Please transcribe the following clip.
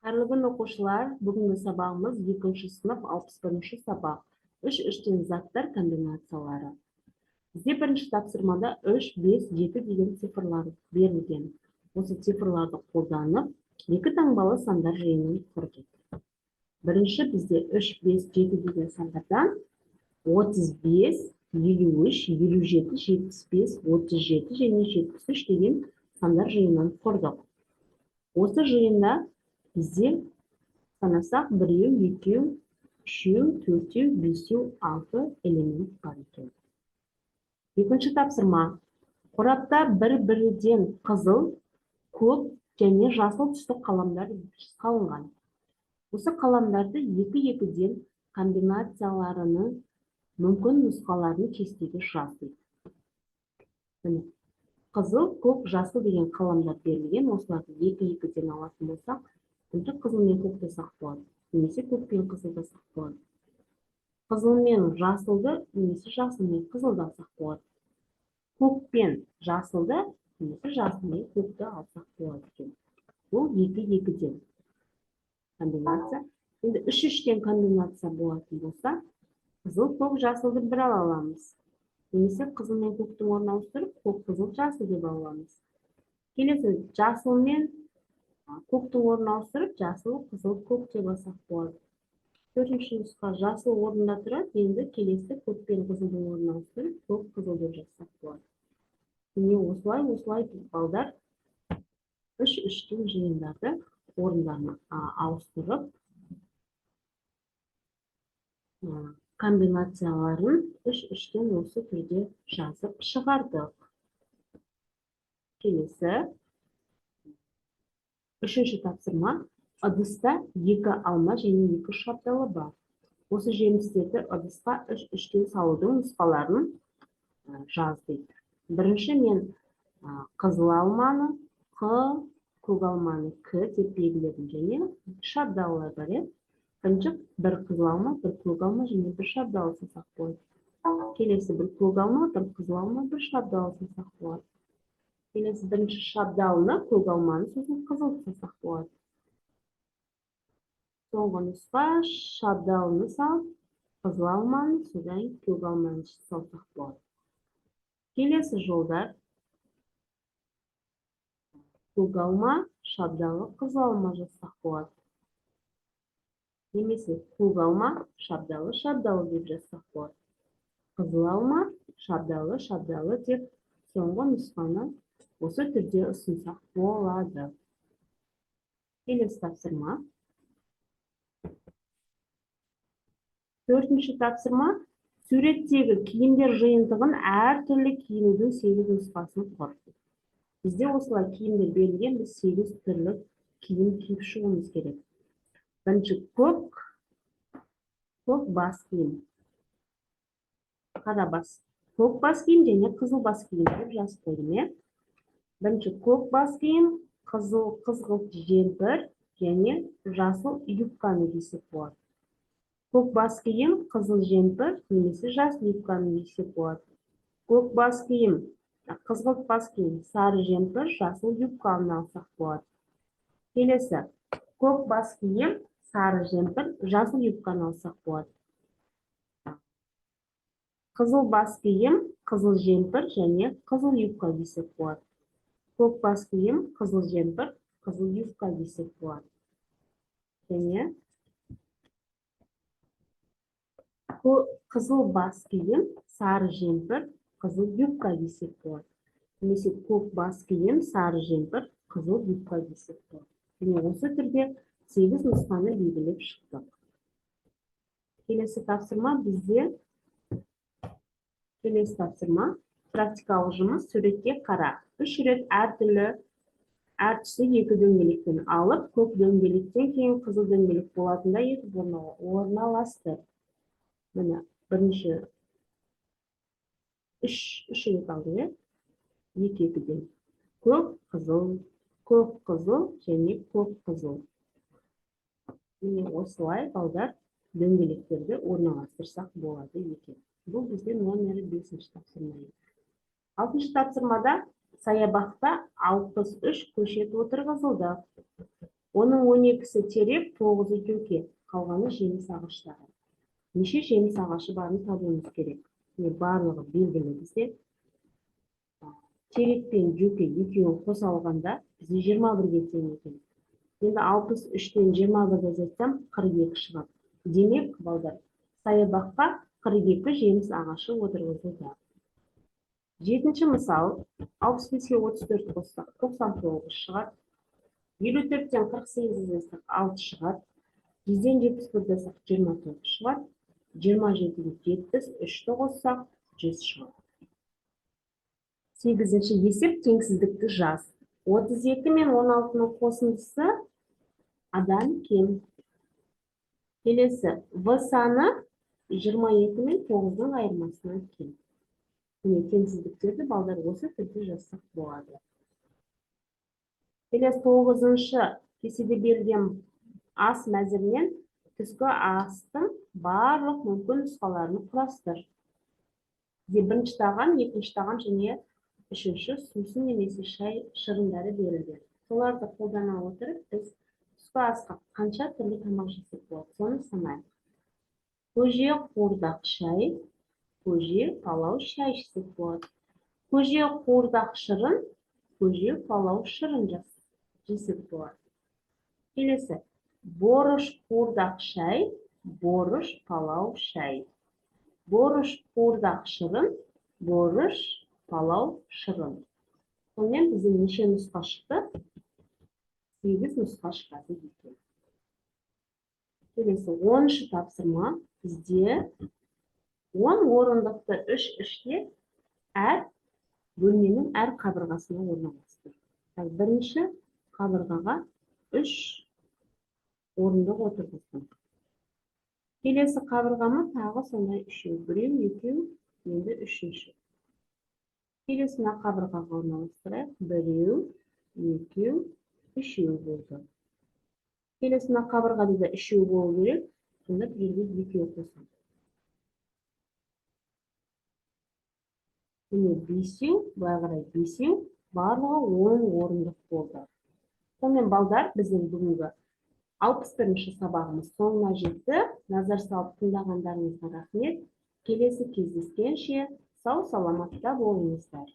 Қайырлы күн оқушылар, бүгінгі сабағымыз 2-ші сынып 61-ші сабақ. Үш үштен заттар комбинациялары. Бізде бірінші тапсырмада 3, 5, 7 деген цифрлар берілген. Осы цифрларды қолданып, екі таңбалы сандар жиынын құрдық. Бірінші бізде 3, 5, 7 деген сандардан 35, 53, 57, 75, 37 және 73 деген сандар жиынын құрдық. Осы жиында бізде санасақ 1, 2, 3, 4, 5, 6 элемент бар екен. Екінші тапсырма. Қорапта бір-бірден қызыл, көк және жасыл түсті қаламдар салынған. Осы қаламдарды екі-екіден комбинацияларының мүмкін нұсқаларын кестеге жаздық. Қызыл, көк, жасыл деген қаламдар берілген. Осыларды екі-екіден алатын болсақ, қызыл мен көкті сақ болады, немесе көк пен қызылды сақ болады. Қызыл мен жасылды, немесе жасыл мен қызылды алсақ болады. Көк пен жасылды, немесе жасыл мен көкті алсақ болады екен. Бұл екі-екіден комбинация. Енді 3-3-тен комбинация болатын болса, қызыл, көк, жасылды бір ала аламыз. Немесе қызыл мен көктің орнын ауыстырып, көк, қызыл, жасыл деп аламыз. Келесі жасыл мен көктің орнын ауыстырып, жасыл, қызыл, көк деп алсақ болады. Төртінші нұсқа жасыл орнында тұрады, енді келесі көк пен қызылдың орнын ауыстырып, көк, қызыл деп жазсақ болады. Міне осылай балдар 3-3-тен жиындарды орындарын ауыстырып, комбинацияларын 3-3-тен осы түрде жазып шығардық. Келесі 3-ші тапсырма. Ыдыста 2 алма және 2 шабдалы бар. Осы жемістерді ыдысқа 3-3-тен салудың нұсқаларын жаздық. Бірінші мен қызыл алманы Q, көк алманы К деп белгіледім, және шабдалылар бар. Бірінші бір қызыл алма, бір көк алма және бір шабдалы салсақ болады. Келесі бір көк алма, бір қызыл алма, бір шабдалы салсақ болады. Келесі бірінші шабдалыны, көк алманы, сосын қызыл салсақ болады. Соңғы нұсқа шабдалыны салып, қызыл алманы, содан көк алманы салсақ болады. Келесі жолдар көк алма, шабдалы, қызыл алма жазсақ болады. Немесе көк алма, шабдалы, шабдалы деп жазсақ болады. Қызыл алма, шабдалы, шабдалы деп соңғы нұсқаны осы түрде ұсынсақ болады. Келесі тапсырма. Төртінші тапсырма. Суреттегі киімдер жиынтығын әртүрлі киінудің 8 нұсқасын құр. Бізде осылай киімдер берілген, біз 8 түрлі киім киіп шығуымыз керек. Бірінші көк бас киім. Қара бас. Көк бас киім және қызыл бас киім деп жазып қойдым. Бірінші көк бас киім, қызғылт жемпір және жасыл юбканы кисек болады. Көк бас киім, қызыл жемпір немесе жасыл юбканы кисек болады. Көк бас киім, қызғылт бас киім, сары жемпір, жасыл юбканы алсақ болады. Келесі, көк бас киім, сары жемпір, жасыл юбканы алсақ болады. Қызыл бас киім, қызыл жемпір және қызыл юбка кисек болады. Көк бас киім, қызыл жемпір, қызыл юбка кисек болады. Және қызыл бас киім, сары жемпір, қызыл юбка кисек болады. Немесе көк бас киім, сары жемпір, қызыл юбка кисек болады. Және осы түрде 8 нұсқаны белгілеп шықтық. Келесі тапсырма бізде практикалық жұмыс. Суретке қара. 3 рет әр түсі 2 дөңгелектен алып, көк дөңгелектен кейін қызыл дөңгелек болатындай етіп орналастыр. Міне, бірінші 3 рет алды, 2-2-ден. Көк, қызыл және көк, қызыл. Міне осылай балдар дөңгелектерді орналастырсақ болады екен. Бұл бізде номері 5-ші тапсырма. 6-шы тапсырмада саябақта 63 көшет отырғызылды. Оның 12-сі терек, 9-ы жөке, қалғаны жеміс ағаштары. Неше жеміс ағашы барын табуымыз керек. Барлығы белгілі бізде. Терек пен жөке екеуін қоса алғанда бізде 21-ге тең екен. Енді 63-тен 21-ді азайтсам 42 шығады. Демек, балдар, саябаққа 42 жеміс ағашы отырғызылды. 7-ші мысал, 65-ке 34 қоссақ 99 шығады. 54-тен 48 азайтсақ 6 шығады. 100-ден 71 азайтсақ 29 шығады. 27-ден 73-ті қоссақ 100 шығады. 8-ші есеп теңсіздікті жаз. 32 мен 16-ның қосындысы адам кем. Келесі, В саны 22 мен 9-ның айырмасынан кем. Теңсіздіктерді балдар осы түрде жазсақ болады. Келесі 9-шы кестеде берілген ас мәзірінен түскі астың барлық мүмкін нұсқаларын құрастыр. Бірінші тағам, екінші тағам және үшінші сусын немесе шай шырындары берілді. Соларды қолдана отырып, біз түскі асқа қанша түрлі тамақ жесек болады, соны санайық. Көже, қуырдақ шай, көже, палау, шай ішсек болады. Көже, қуырдақ шырын, көже, палау, шырын жесек болады. Келесі, борыш, қуырдақ шай, борыш, палау, шай. Борыш, қуырдақ шырын, борыш, палау, шырын. Сонымен біздің неше нұсқа шықты? 8 нұсқа шығады екен. Келесі, 10-шы тапсырма бізде 10 орындықты 3-3-те әр бөлменің әр қабырғасына орналастыр. Бірінші қабырғаға 3 орындық отырғыздым. Келесі қабырғамы тағы сондай 3, біреу, екеу, енді 3-ші. Келесіне қабырғаға орналастырайық. Біреу, екеу, 3 болды. Келесіне қабырғада да 3 болу керек. Сонда бір жерге 2 қосам. Міне 5, былай қарай 5, барлығы 10 орындық болды. Сонымен балдар, біздің бүгінгі 61-ші сабағымыз соңына жетті. Назар салып тыңдағандарыңызға рахмет. Келесі кездескенше сау саламатта болыңыздар.